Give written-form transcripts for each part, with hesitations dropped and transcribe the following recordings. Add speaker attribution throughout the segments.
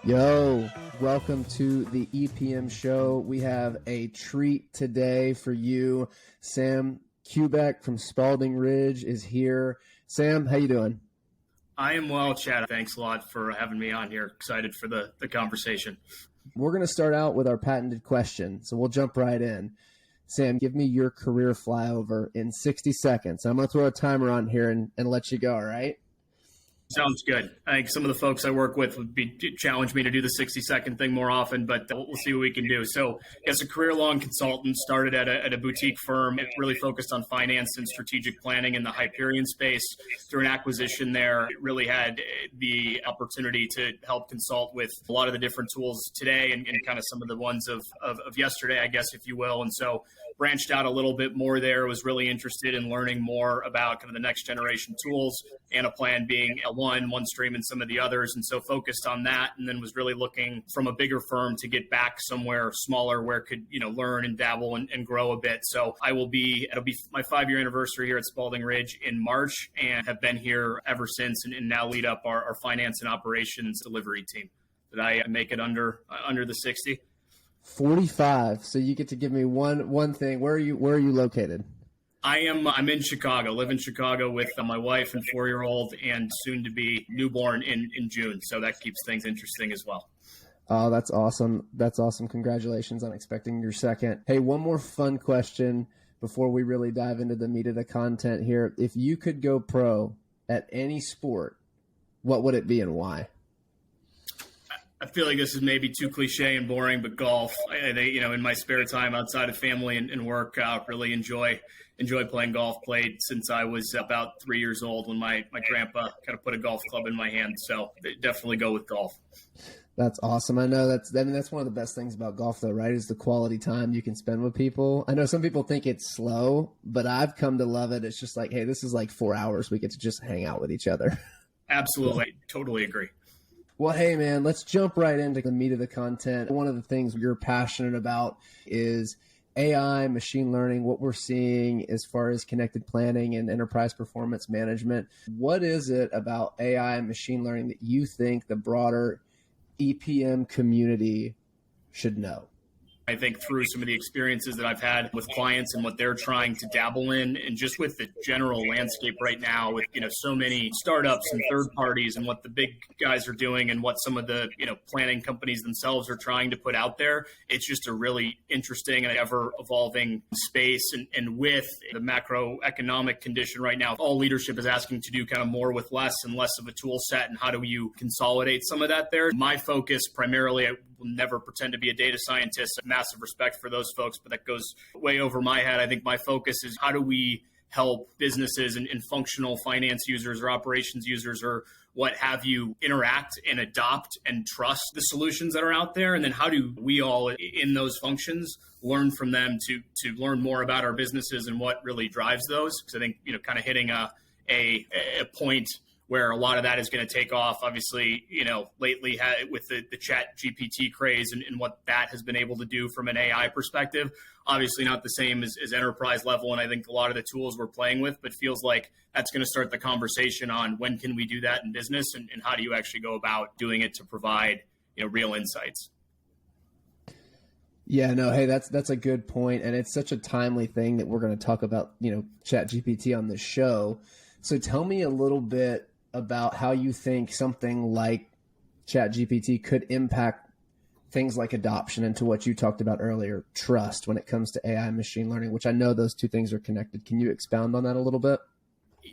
Speaker 1: Yo, welcome to the EPM show. We have a treat today for you. Sam Kubek from Spaulding Ridge is here. Sam, how you doing?
Speaker 2: I am well, Chad. Thanks a lot for having me on here. Excited for the conversation.
Speaker 1: We're going to start out with our patented question, so we'll jump right in. Sam, give me your career flyover in 60 seconds. I'm going to throw a timer on here and let you go, all right?
Speaker 2: Sounds good. I think some of the folks I work with would challenge me to do the 60-second thing more often, but we'll see what we can do. So as a career-long consultant, started at a boutique firm, it really focused on finance and strategic planning in the Hyperion space. Through an acquisition there, it really had the opportunity to help consult with a lot of the different tools today and kind of some of the ones of yesterday, I guess, if you will. And so branched out a little bit more there, was really interested in learning more about kind of the next generation tools, and a plan being one stream and some of the others. And so focused on that, and then was really looking from a bigger firm to get back somewhere smaller where I could, learn and dabble and grow a bit. So it'll be my 5-year anniversary here at Spaulding Ridge in March, and have been here ever since, and now lead up our finance and operations delivery team. Did I make it under the 60?
Speaker 1: 45. So you get to give me one thing. Where are you located?
Speaker 2: I'm in Chicago, live in Chicago with my wife and 4-year-old and soon to be newborn in June. So that keeps things interesting as well.
Speaker 1: Oh, that's awesome. That's awesome. Congratulations on expecting your second. Hey, one more fun question before we really dive into the meat of the content here. If you could go pro at any sport, what would it be and why?
Speaker 2: I feel like this is maybe too cliche and boring, but golf. In my spare time outside of family and work, really enjoy playing golf. Played since I was about 3 years old when my grandpa kind of put a golf club in my hand. So definitely go with golf.
Speaker 1: That's awesome. I know that's one of the best things about golf though, right? Is the quality time you can spend with people. I know some people think it's slow, but I've come to love it. It's just like, hey, this is like 4 hours. We get to just hang out with each other.
Speaker 2: Absolutely. Totally agree.
Speaker 1: Well, hey, man, let's jump right into the meat of the content. One of the things you're passionate about is AI, machine learning, what we're seeing as far as connected planning and enterprise performance management. What is it about AI and machine learning that you think the broader EPM community should know?
Speaker 2: I think through some of the experiences that I've had with clients and what they're trying to dabble in, and just with the general landscape right now with, so many startups and third parties and what the big guys are doing and what some of the, planning companies themselves are trying to put out there, it's just a really interesting and ever evolving space. And with the macroeconomic condition right now, all leadership is asking to do kind of more with less and less of a tool set. And how do you consolidate some of that there? My focus primarily, I will never pretend to be a data scientist. Massive respect for those folks, but that goes way over my head. I think my focus is how do we help businesses and functional finance users or operations users or what have you interact and adopt and trust the solutions that are out there? And then how do we all in those functions learn from them to learn more about our businesses and what really drives those? Because I think, kind of hitting a point where a lot of that is going to take off, obviously, lately with the ChatGPT craze and what that has been able to do from an AI perspective. Obviously not the same as enterprise level, and I think a lot of the tools we're playing with, but feels like that's going to start the conversation on when can we do that in business and how do you actually go about doing it to provide real insights.
Speaker 1: Yeah, no, hey, that's a good point, and it's such a timely thing that we're going to talk about, ChatGPT on this show. So tell me a little bit about how you think something like ChatGPT could impact things like adoption into what you talked about earlier, trust when it comes to AI and machine learning, which I know those two things are connected. Can you expound on that a little bit?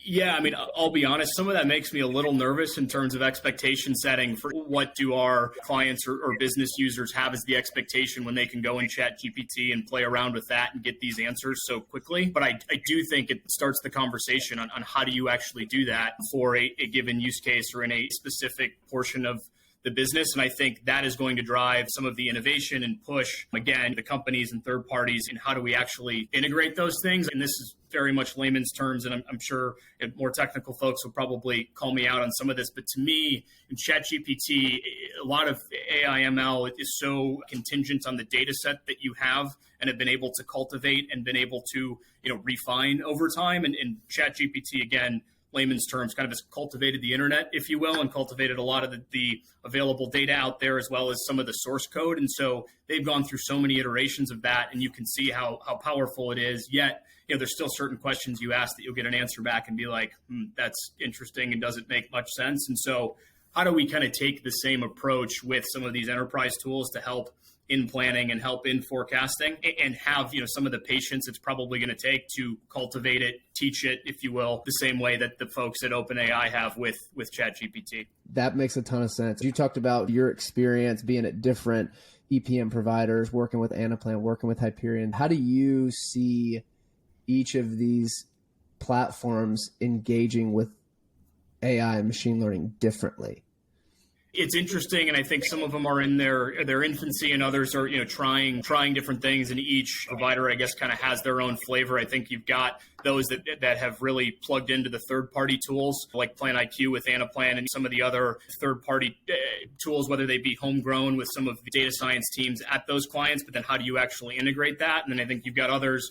Speaker 2: Yeah, I mean, I'll be honest, some of that makes me a little nervous in terms of expectation setting for what do our clients or business users have as the expectation when they can go in ChatGPT and play around with that and get these answers so quickly. But I do think it starts the conversation on how do you actually do that for a given use case or in a specific portion of the business. And I think that is going to drive some of the innovation and push, again, the companies and third parties in how do we actually integrate those things. And this is very much layman's terms, and I'm sure more technical folks will probably call me out on some of this. But to me, in ChatGPT, a lot of AI ML is so contingent on the data set that you have and have been able to cultivate and been able to refine over time. And ChatGPT, again, layman's terms, kind of has cultivated the internet, if you will, and cultivated a lot of the available data out there, as well as some of the source code. And so they've gone through so many iterations of that, and you can see how powerful it is. Yet, there's still certain questions you ask that you'll get an answer back and be like, that's interesting and doesn't make much sense. And so how do we kind of take the same approach with some of these enterprise tools to help in planning and help in forecasting, and have, some of the patience it's probably going to take to cultivate it, teach it, if you will, the same way that the folks at OpenAI have with ChatGPT.
Speaker 1: That makes a ton of sense. You talked about your experience being at different EPM providers, working with Anaplan, working with Hyperion. How do you see each of these platforms engaging with AI and machine learning differently?
Speaker 2: It's interesting, and I think some of them are in their infancy, and others are trying different things. And each provider, I guess, kind of has their own flavor. I think you've got those that have really plugged into the third-party tools like Plan IQ with Anaplan and some of the other third-party tools, whether they be homegrown with some of the data science teams at those clients. But then how do you actually integrate that? And then I think you've got others,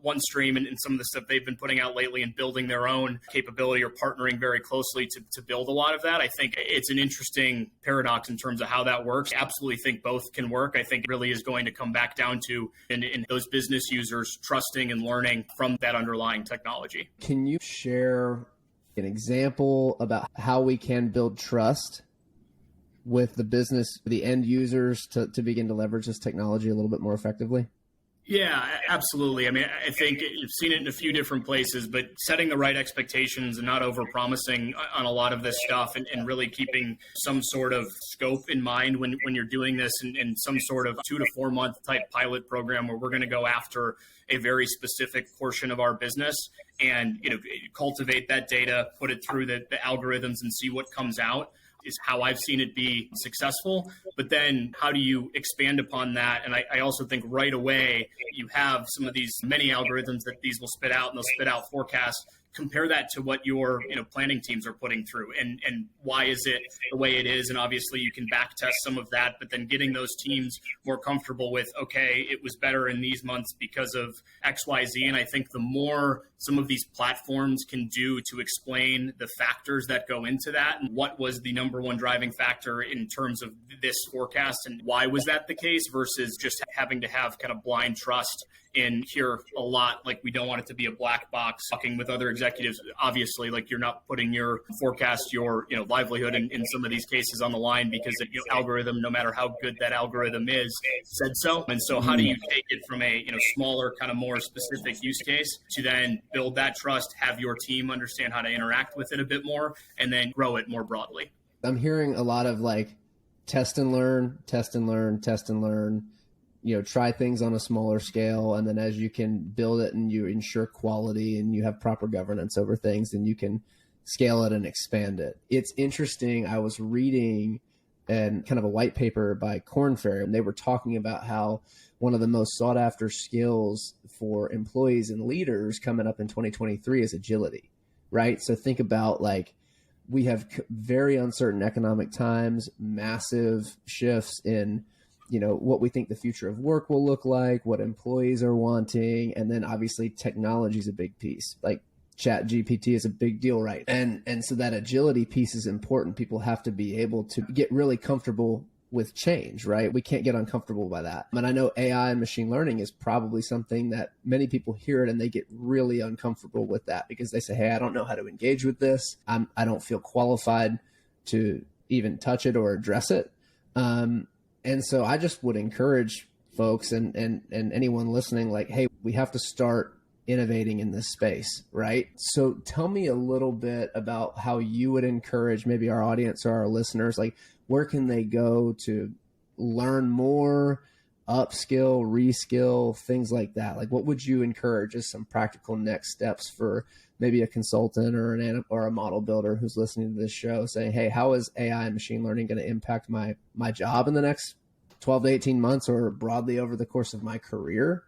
Speaker 2: OneStream and some of the stuff they've been putting out lately and building their own capability or partnering very closely to build a lot of that. I think it's an interesting paradox in terms of how that works. I absolutely think both can work. I think it really is going to come back down to in those business users trusting and learning from that underlying technology.
Speaker 1: Can you share an example about how we can build trust with the business, the end users to begin to leverage this technology a little bit more effectively?
Speaker 2: Yeah, absolutely. I mean, I think you've seen it in a few different places, but setting the right expectations and not over-promising on a lot of this stuff, and really keeping some sort of scope in mind when you're doing this, and some sort of 2 to 4 month type pilot program where we're going to go after a very specific portion of our business and cultivate that data, put it through the algorithms and see what comes out, is how I've seen it be successful. But then how do you expand upon that? And I also think right away you have some of these many algorithms that these will spit out, and they'll spit out forecasts. Compare that to what your planning teams are putting through, and why is it the way it is? And obviously you can back test some of that, but then getting those teams more comfortable with, okay, it was better in these months because of XYZ. And I think the more some of these platforms can do to explain the factors that go into that, and what was the number one driving factor in terms of this forecast, and why was that the case, versus just having to have kind of blind trust and hear a lot like we don't want it to be a black box. Talking with other executives, obviously, like you're not putting your forecast, your livelihood in some of these cases on the line because the algorithm, no matter how good that algorithm is, said so. And so how do you take it from a smaller, kind of more specific use case to then build that trust, have your team understand how to interact with it a bit more, and then grow it more broadly?
Speaker 1: I'm hearing a lot of like test and learn, test and learn, test and learn. Try things on a smaller scale. And then as you can build it and you ensure quality and you have proper governance over things, then you can scale it and expand it. It's interesting. I was reading kind of a white paper by Korn Ferry, and they were talking about how one of the most sought after skills for employees and leaders coming up in 2023 is agility, right? So think about like, we have very uncertain economic times, massive shifts in what we think the future of work will look like, what employees are wanting. And then obviously technology is a big piece. Like ChatGPT is a big deal, right? And so that agility piece is important. People have to be able to get really comfortable with change, right? We can't get uncomfortable by that. And I know AI and machine learning is probably something that many people hear it and they get really uncomfortable with that because they say, hey, I don't know how to engage with this. I don't feel qualified to even touch it or address it. And so I just would encourage folks and anyone listening, like, hey, we have to start innovating in this space, right? So tell me a little bit about how you would encourage maybe our audience or our listeners, like where can they go to learn more, upskill, reskill, things like that? Like what would you encourage as some practical next steps for maybe a consultant or a model builder who's listening to this show saying, hey, how is AI and machine learning going to impact my job in the next 12 to 18 months or broadly over the course of my career?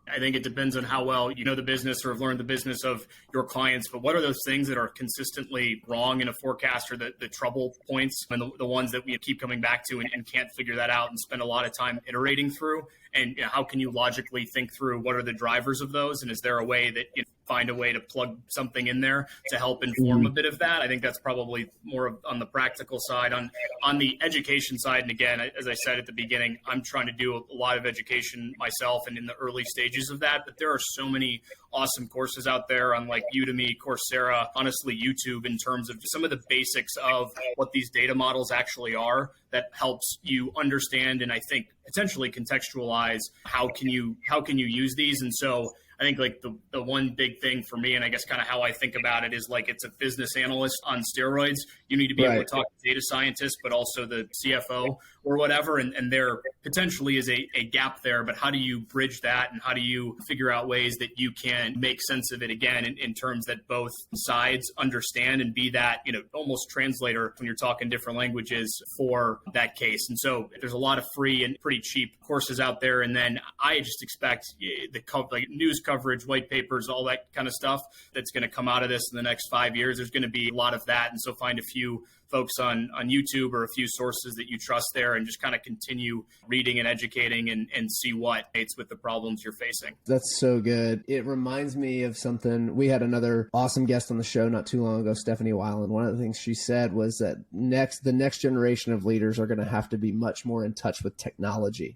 Speaker 2: I think it depends on how well you know the business or have learned the business of your clients. But what are those things that are consistently wrong in a forecast, or the trouble points and the ones that we keep coming back to and can't figure that out and spend a lot of time iterating through? And how can you logically think through what are the drivers of those? And is there a way that find a way to plug something in there to help inform a bit of that. I think that's probably more on the practical side. On the education side, and again, as I said at the beginning, I'm trying to do a lot of education myself and in the early stages of that, but there are so many awesome courses out there on like Udemy, Coursera, honestly YouTube, in terms of some of the basics of what these data models actually are that helps you understand and I think potentially contextualize how can you use these. And so I think like the one big thing for me, and I guess kind of how I think about it, is like it's a business analyst on steroids. You need to be able to talk to data scientists, but also the CFO or whatever. And there potentially is a gap there, but how do you bridge that? And how do you figure out ways that you can make sense of it again in terms that both sides understand and be that, almost translator when you're talking different languages for that case. And so there's a lot of free and pretty cheap courses out there. And then I just expect the news coverage, white papers, all that kind of stuff that's going to come out of this in the next 5 years. There's going to be a lot of that. And so find a few folks on YouTube or a few sources that you trust there and just kind of continue reading and educating and see what it's with the problems you're facing.
Speaker 1: That's so good. It reminds me of something. We had another awesome guest on the show not too long ago, Stephanie Weiland. One of the things she said was that the next generation of leaders are going to have to be much more in touch with technology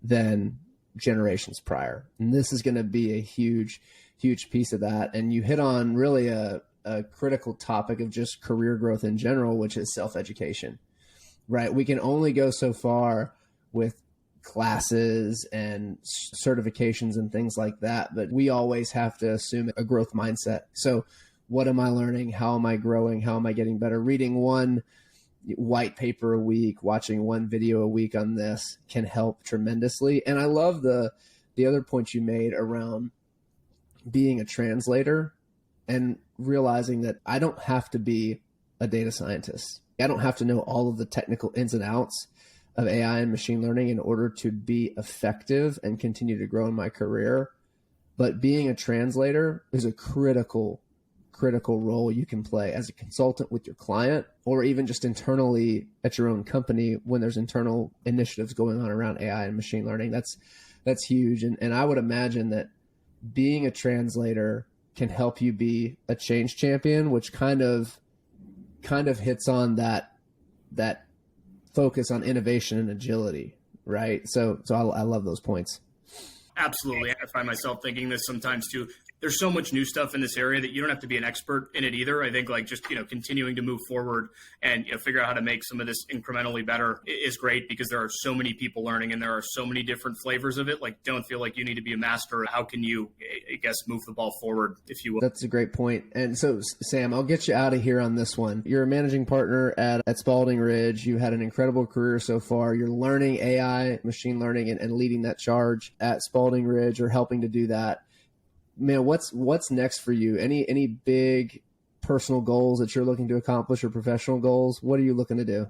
Speaker 1: than generations prior. And this is going to be a huge, huge piece of that. And you hit on really a critical topic of just career growth in general, which is self-education, right? We can only go so far with classes and certifications and things like that, but we always have to assume a growth mindset. So what am I learning? How am I growing? How am I getting better? Reading one white paper a week, watching one video a week on this can help tremendously. And I love the other point you made around being a translator and realizing that I don't have to be a data scientist. I don't have to know all of the technical ins and outs of AI and machine learning in order to be effective and continue to grow in my career. But being a translator is a critical role you can play as a consultant with your client, or even just internally at your own company when there's internal initiatives going on around AI and machine learning. That's huge. And I would imagine that being a translator can help you be a change champion, which kind of hits on that focus on innovation and agility, right? So I love those points.
Speaker 2: Absolutely. I find myself thinking this sometimes too. There's so much new stuff in this area that you don't have to be an expert in it either. I think like just, continuing to move forward and figure out how to make some of this incrementally better is great, because there are so many people learning and there are so many different flavors of it. Like, don't feel like you need to be a master. How can you, I guess, move the ball forward, if you will?
Speaker 1: That's a great point. And so, Sam, I'll get you out of here on this one. You're a managing partner at Spaulding Ridge. You had an incredible career so far. You're learning AI, machine learning, and leading that charge at Spaulding Ridge, or helping to do that. Man, what's next for you? Any big personal goals that you're looking to accomplish, or professional goals? What are you looking to do?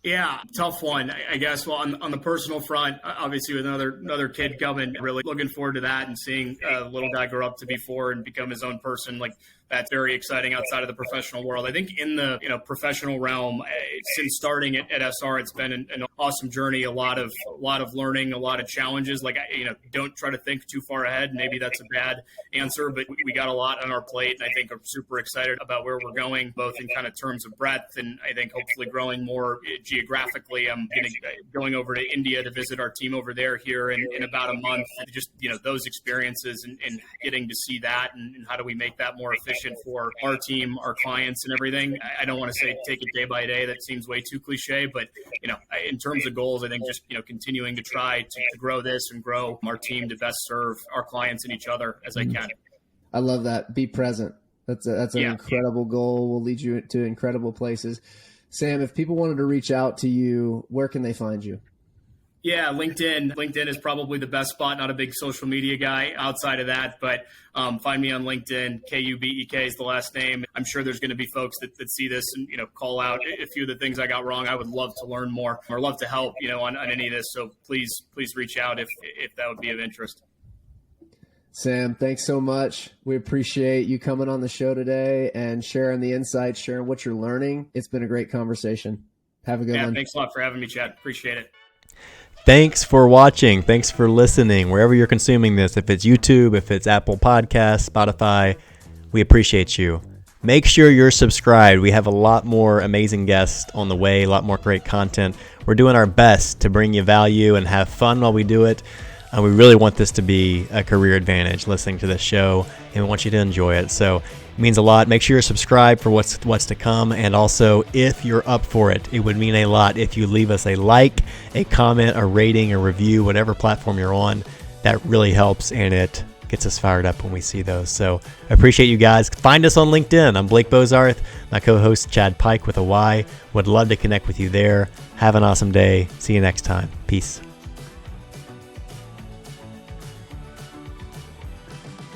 Speaker 2: Yeah, tough one, I guess. Well, on the personal front, obviously with another kid coming, really looking forward to that and seeing a little guy grow up to be 4 and become his own person. Like, that's very exciting outside of the professional world. I think in the professional realm, since starting at SR, it's been an awesome journey. A lot of learning, a lot of challenges. Like, don't try to think too far ahead. Maybe that's a bad answer, but we got a lot on our plate, and I think I'm super excited about where we're going, both in kind of terms of breadth and I think hopefully growing more geographically. I'm going over to India to visit our team over there here in about a month. Just those experiences and getting to see that and how do we make that more efficient for our team, our clients, and everything. I don't want to say take it day by day. That seems way too cliche, but in terms of goals, I think just continuing to try to grow this and grow our team to best serve our clients and each other as I can.
Speaker 1: I love that. Be present. That's an incredible goal. Will lead you to incredible places. Sam, if people wanted to reach out to you, where can they find you?
Speaker 2: Yeah, LinkedIn. LinkedIn is probably the best spot. Not a big social media guy outside of that, but find me on LinkedIn. Kubek is the last name. I'm sure there's going to be folks that see this and call out a few of the things I got wrong. I would love to learn more or love to help on any of this. So please reach out if that would be of interest.
Speaker 1: Sam, thanks so much. We appreciate you coming on the show today and sharing the insights, sharing what you're learning. It's been a great conversation. Have a good one.
Speaker 2: Thanks a lot for having me, Chad. Appreciate it.
Speaker 3: Thanks for watching. Thanks for listening. Wherever you're consuming this, if it's YouTube, if it's Apple Podcasts, Spotify, we appreciate you. Make sure you're subscribed. We have a lot more amazing guests on the way, a lot more great content. We're doing our best to bring you value and have fun while we do it. We really want this to be a career advantage, listening to this show, and we want you to enjoy it. So it means a lot. Make sure you're subscribed for what's to come. And also, if you're up for it, it would mean a lot if you leave us a like, a comment, a rating, a review, whatever platform you're on. That really helps, and it gets us fired up when we see those. So I appreciate you guys. Find us on LinkedIn. I'm Blake Bozarth. My co-host, Chad Pyke with a Y. Would love to connect with you there. Have an awesome day. See you next time. Peace.